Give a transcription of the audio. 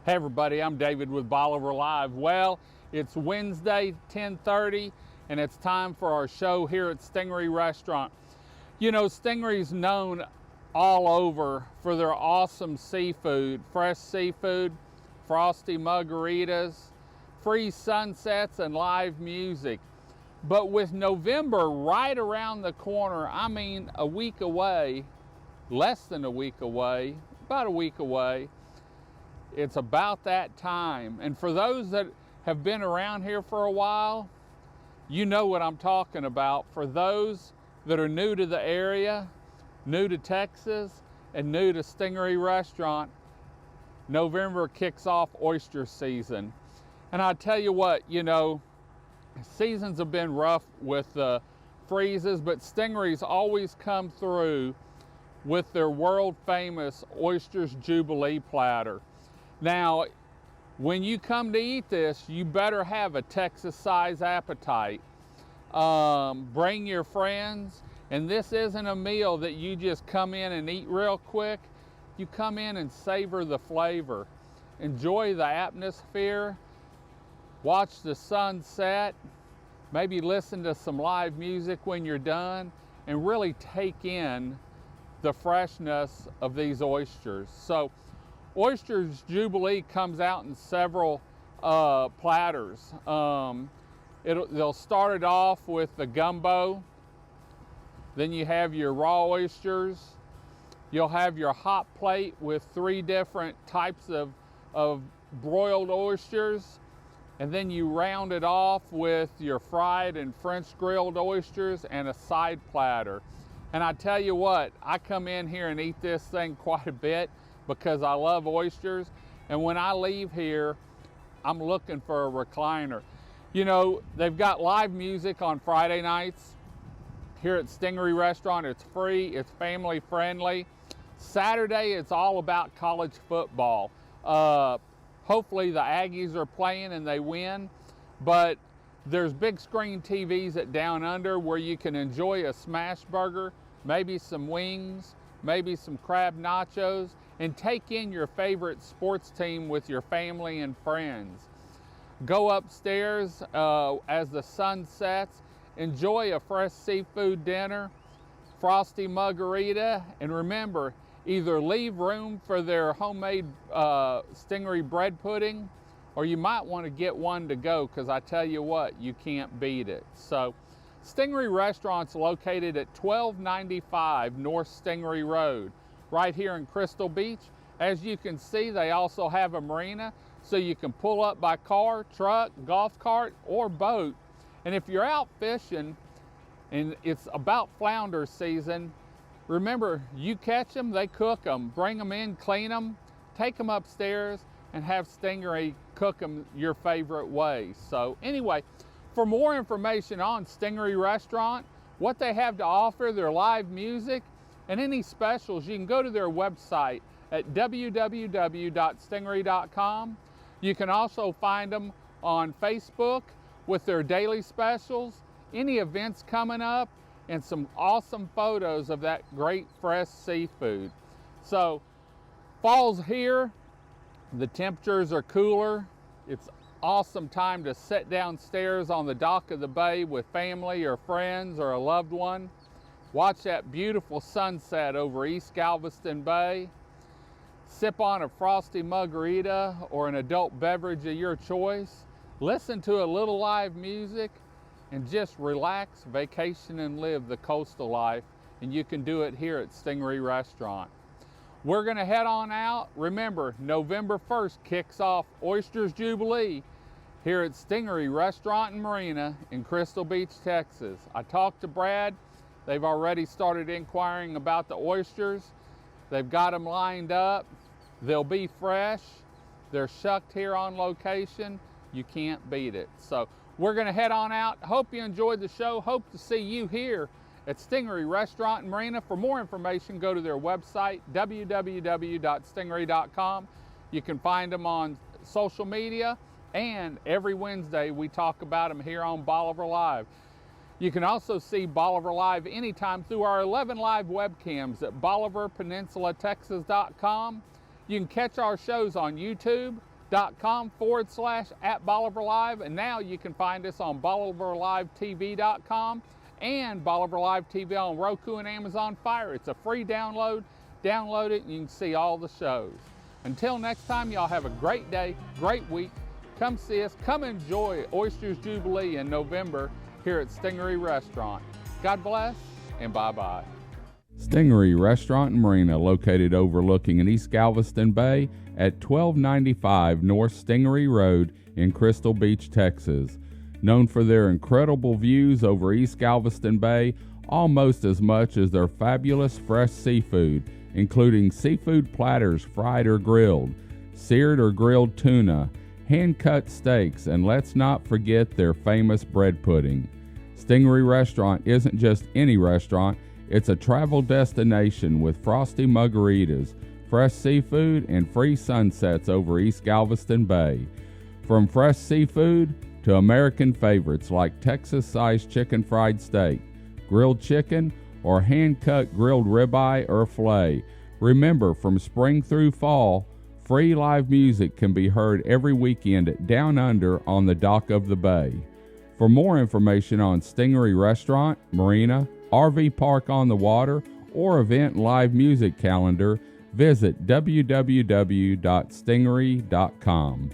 Hey everybody, I'm David with Bolivar Live. Well, it's Wednesday, 10:30, and it's time for our show here at Stingaree Restaurant. You know, Stingaree's known all over for their awesome seafood, fresh seafood, frosty margaritas, free sunsets, and live music. But with November right around the corner, I mean a week away, less than a week away, about a week away, it's about that time. And for those that have been around here for a while, you know what I'm talking about. For those that are new to the area, new to Texas, and new to Stingaree Restaurant, November kicks off oyster season. And I tell you what, you know, seasons have been rough with the freezes, but Stingaree's always come through with their world famous Oyster Jubilee platter. Now, when you come to eat this, you better have a Texas-size appetite. Bring your friends, and this isn't a meal that you just come in and eat real quick. You come in and savor the flavor. Enjoy the atmosphere, watch the sunset, maybe listen to some live music when you're done, and really take in the freshness of these oysters. So, Oyster Jubilee comes out in several platters. They'll start it off with the gumbo. Then you have your raw oysters. You'll have your hot plate with 3 different types of broiled oysters. And then you round it off with your fried and French grilled oysters and a side platter. And I tell you what, I come in here and eat this thing quite a bit because I love oysters, and when I leave here, I'm looking for a recliner. You know, they've got live music on Friday nights here at Stingaree Restaurant. It's free, it's family friendly. Saturday, it's all about college football. Hopefully the Aggies are playing and they win, but there's big screen TVs at Down Under where you can enjoy a smash burger, maybe some wings, maybe some crab nachos, and take in your favorite sports team with your family and friends. Go upstairs as the sun sets, enjoy a fresh seafood dinner, frosty margarita, and remember, either leave room for their homemade Stingaree bread pudding, or you might want to get one to go, because I tell you what, you can't beat it. So, Stingaree Restaurant's located at 1295 North Stingaree Road, right here in Crystal Beach. As you can see, they also have a marina, so you can pull up by car, truck, golf cart, or boat. And if you're out fishing and it's about flounder season, remember, you catch them, they cook them. Bring them in, clean them, take them upstairs, and have Stingaree cook them your favorite way. So anyway, for more information on Stingaree Restaurant, what they have to offer, their live music, and any specials, you can go to their website at www.stingaree.com. You can also find them on Facebook with their daily specials, any events coming up, and some awesome photos of that great fresh seafood. So, fall's here, the temperatures are cooler. It's awesome time to sit downstairs on the dock of the bay with family or friends or a loved one. Watch that beautiful sunset over East Galveston Bay. Sip on a frosty margarita or an adult beverage of your choice. Listen to a little live music and just relax, vacation, and live the coastal life. And you can do it here at Stingaree Restaurant. We're going to head on out. Remember, November 1st kicks off Oyster Jubilee here at Stingaree Restaurant and Marina in Crystal Beach, Texas. I talked to Brad. They've already started inquiring about the oysters. They've got them lined up. They'll be fresh. They're shucked here on location. You can't beat it. So we're going to head on out. Hope you enjoyed the show. Hope to see you here at Stingaree Restaurant and Marina. For more information, go to their website, www.stingaree.com. You can find them on social media, and every Wednesday we talk about them here on Bolivar Live. You can also see Bolivar Live anytime through our 11 live webcams at BolivarPeninsulaTexas.com. You can catch our shows on YouTube, facebook.com/@Bolivar Live, and now you can find us on BolivarLiveTV.com and Bolivar Live TV on Roku and Amazon Fire. It's a free download. Download it and you can see all the shows. Until next time, y'all have a great day, great week. Come see us. Come enjoy Oyster Jubilee in November here at Stingaree Restaurant. God bless and bye-bye. Stingaree Restaurant and Marina, located overlooking in East Galveston Bay at 1295 North Stingaree Road in Crystal Beach, Texas. Known for their incredible views over East Galveston Bay almost as much as their fabulous fresh seafood, including seafood platters fried or grilled, seared or grilled tuna, hand-cut steaks, and let's not forget their famous bread pudding. Stingaree Restaurant isn't just any restaurant, it's a travel destination with frosty margaritas, fresh seafood, and free sunsets over East Galveston Bay. From fresh seafood to American favorites like Texas-sized chicken fried steak, grilled chicken, or hand-cut grilled ribeye or filet. Remember, from spring through fall, free live music can be heard every weekend at Down Under on the dock of the bay. For more information on Stingaree Restaurant, Marina, RV Park on the Water, or event live music calendar, visit www.stingaree.com.